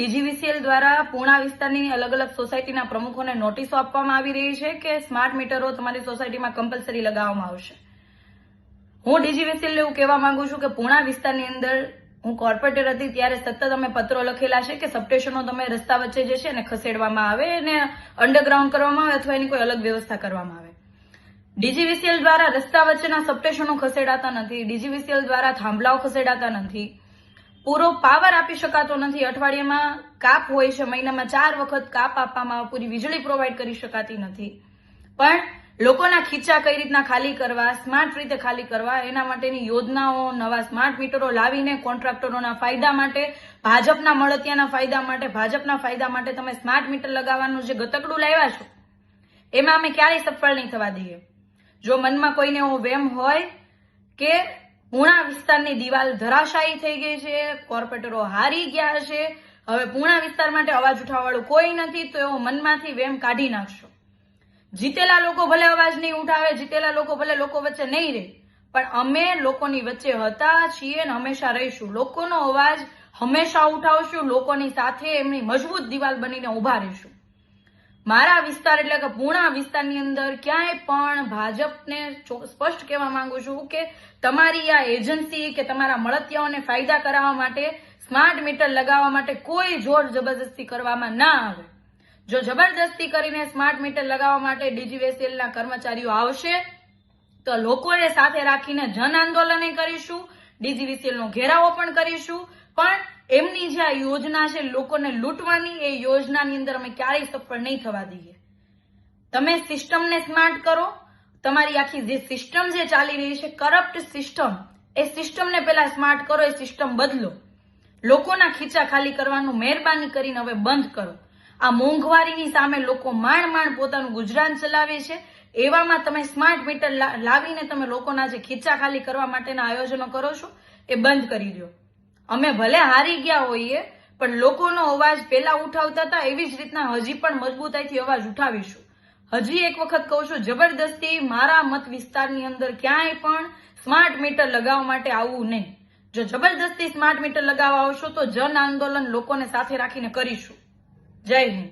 DGVCL દ્વારા પૂર્ણા વિસ્તારની અલગ અલગ સોસાયટીના પ્રમુખોને નોટિસો આપવામાં આવી રહી છે કે સ્માર્ટ મીટરો તમારી સોસાયટીમાં કમ્પલસરી લગાવવામાં આવશે. હું ડીજીવીસીએલ એવું કહેવા માંગુ છું કે પૂર્ણા વિસ્તારની અંદર હું કોર્પોરેટર હતી ત્યારે સતત અમે પત્રો લખેલા છે કે સબસ્ટેશનો તમે રસ્તા વચ્ચે જે છે એને ખસેડવામાં આવે અને અંડરગ્રાઉન્ડ કરવામાં આવે અથવા એની કોઈ અલગ વ્યવસ્થા કરવામાં આવે. ડીજીવીસીએલ દ્વારા રસ્તા વચ્ચેના સબસ્ટેશનો ખસેડાતા નથી, ડીજીવીસીએલ દ્વારા થાંભલાઓ ખસેડાતા નથી, પૂરો પાવર આપી શકાતો નથી, અઠવાડિયામાં કાપ હોય છે, મહિનામાં 4 વખત કાપ આપવામાં આવે, પૂરી વીજળી પ્રોવાઈડ કરી શકાતી નથી. પણ લોકોના ખીચા કઈ રીતના ખાલી કરવા, સ્માર્ટ રીતે ખાલી કરવા, એના માટેની યોજનાઓ, નવા સ્માર્ટ મીટરો લાવીને કોન્ટ્રાક્ટરોના ફાયદા માટે, ભાજપના મળતિયાના ફાયદા માટે, ભાજપના ફાયદા માટે તમે સ્માર્ટ મીટર લગાવવાનું જે ગતકડું લાવ્યા છો એમાં અમે ક્યારેય સફળ નહીં થવા દઈએ. જો મનમાં કોઈને એવો વેમ હોય કે પૂર્ણા વિસ્તારની દિવાલ ધરાશાયી થઈ ગઈ છે, કોર્પોરેટરો હારી ગયા છે, હવે પૂર્ણા વિસ્તાર માટે અવાજ ઉઠાવવાળું કોઈ નથી, તો એવો મનમાંથી વેમ કાઢી નાખશો. જીતેલા લોકો ભલે અવાજ નહીં ઉઠાવે, જીતેલા લોકો ભલે લોકો વચ્ચે નહીં રહે, પણ અમે લોકોની વચ્ચે હતા, છીએ અને હંમેશા રહીશું. લોકોનો અવાજ હંમેશા ઉઠાવશું, લોકોની સાથે એમની મજબૂત દિવાલ બનીને ઉભા રહીશું. મારા વિસ્તાર એટલે કે પૂર્ણા વિસ્તારની અંદર ક્યાંય પણ ભાજપને સ્પષ્ટ કહેવા માંગુ છું કે તમારી આ એજન્સી કે તમારા મળતિયાઓને ફાયદા કરાવવા માટે સ્માર્ટ મીટર લગાવવા માટે કોઈ જોર જબરદસ્તી કરવામાં ના આવે. જો જબરદસ્તી કરીને સ્માર્ટ મીટર લગાવવા માટે ડીજીવીસીએલના કર્મચારીઓ આવશે તો લોકોને સાથે રાખીને જન આંદોલન કરીશું, ડીજીવીસીએલનો ઘેરાવો પણ કરીશું, પણ એમની જે આ યોજના છે લોકોને લૂંટવાની, એ યોજનાની અંદર અમે ક્યારેય સફળ નહીં થવા દઈએ. તમે સિસ્ટમને સ્માર્ટ કરો, તમારી આખી જે સિસ્ટમ જે ચાલી રહી છે કરપ્ટ સિસ્ટમ, એ સિસ્ટમને પહેલા સ્માર્ટ કરો, એ સિસ્ટમ બદલો. લોકોના ખીચા ખાલી કરવાનું મહેરબાની કરીને હવે બંધ કરો. આ મોંઘવારીની સામે લોકો માંડ પોતાનું ગુજરાન ચલાવે છે, એવામાં તમે સ્માર્ટ મીટર લાવીને તમે લોકોના જે ખીચા ખાલી કરવા માટેના આયોજનો કરો છો એ બંધ કરી દો. અમે ભલે હારી ગયા હોઈએ પણ લોકોનો અવાજ પહેલા ઉઠાવતા હતા એવી જ રીતના હજી પણ મજબૂતાઈથી અવાજ ઉઠાવીશું. હજી એક વખત કહું છું, જબરદસ્તી મારા મત વિસ્તારની અંદર ક્યાંય પણ સ્માર્ટ મીટર લગાવવા માટે આવવું નહીં. જો જબરદસ્તી સ્માર્ટ મીટર લગાવવા આવશો તો જન આંદોલન લોકોને સાથે રાખીને કરીશું. જય હિન્દ.